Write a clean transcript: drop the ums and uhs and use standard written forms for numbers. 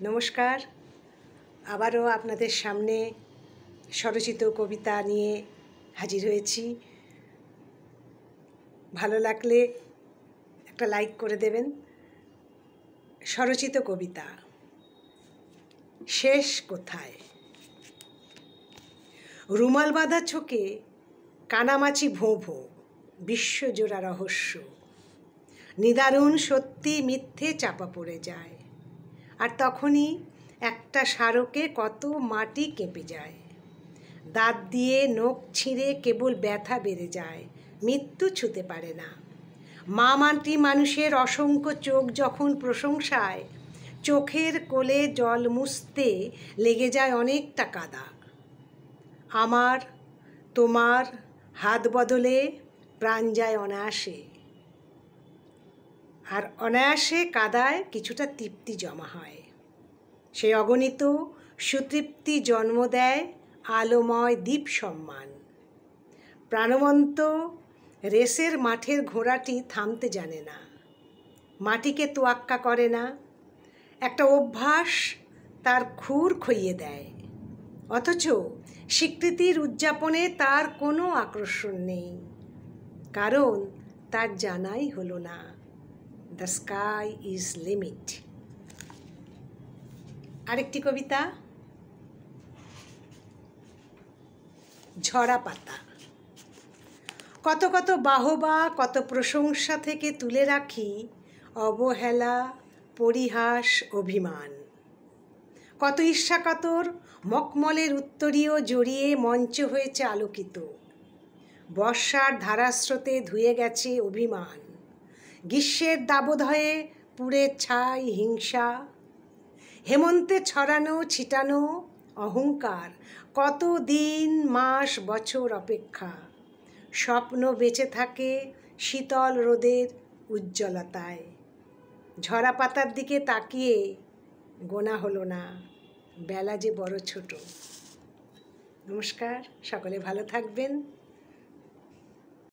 নমস্কার, আবারও আপনাদের সামনে স্বরচিত কবিতা নিয়ে হাজির হয়েছি। ভালো লাগলে একটা লাইক করে দেবেন। স্বরচিত কবিতা শেষ কোথায়। রুমাল বাঁধা চোখে কানামাছি ভোঁ ভোঁ, বিশ্বজোড়া রহস্য, নিদারুণ সত্যি মিথ্যে চাপা পড়ে যায়। আর তখনই একটা স্মারকে কত মাটি কেঁপে যায়। দাঁত দিয়ে নখ ছিঁড়ে কেবল ব্যথা বেড়ে যায়, মৃত্যু ছুঁতে পারে না। মা মাটি মানুষের অসংখ্য চোখ যখন প্রশংসায়, চোখের কোলে জল মুছতে লেগে যায় অনেকটা কাদা। আমার তোমার হাত বদলে প্রাণ যায় অনায়াসে, আর অনায়াসে কাদায় কিছুটা তৃপ্তি জমা হয়। সেই অগণিত সুতৃপ্তি জন্ম দেয় আলোময় দ্বীপ সম্মান। প্রাণবন্ত রেসের মাঠের ঘোড়াটি থামতে জানে না, মাটিকে তোয়াক্কা করে না। একটা অভ্যাস তার খুর খইয়ে দেয়, অথচ স্বীকৃতির উদযাপনে তার কোনো আকর্ষণ নেই, কারণ তার জানাই হলো না দ্য স্কাই ইজ লিমিট। আরেকটি কবিতা, ঝরা পাতা। কত কত বাহবা, কত প্রশংসা থেকে তুলে রাখি অবহেলা, পরিহাস, অভিমান। কত ঈর্ষাকাতর মখমলের উত্তরীয় জড়িয়ে মঞ্চ হয়েছে আলোকিত। বর্ষার ধারাস্রোতে ধুয়ে গেছে অভিমান, গ্রীষ্মের দাবদাহে পুড়ে ছাই হিংসা। হেমন্তে ছড়ানো ছিটানো অহংকার, কত দিন মাস বছর অপেক্ষা। স্বপ্ন বেঁচে থাকে শীতল রোদের উজ্জ্বলতায়। ঝরা পাতার দিকে তাকিয়ে গোনা হলো না, বেলা যে বড় ছোট। নমস্কার, সকলে ভালো থাকবেন।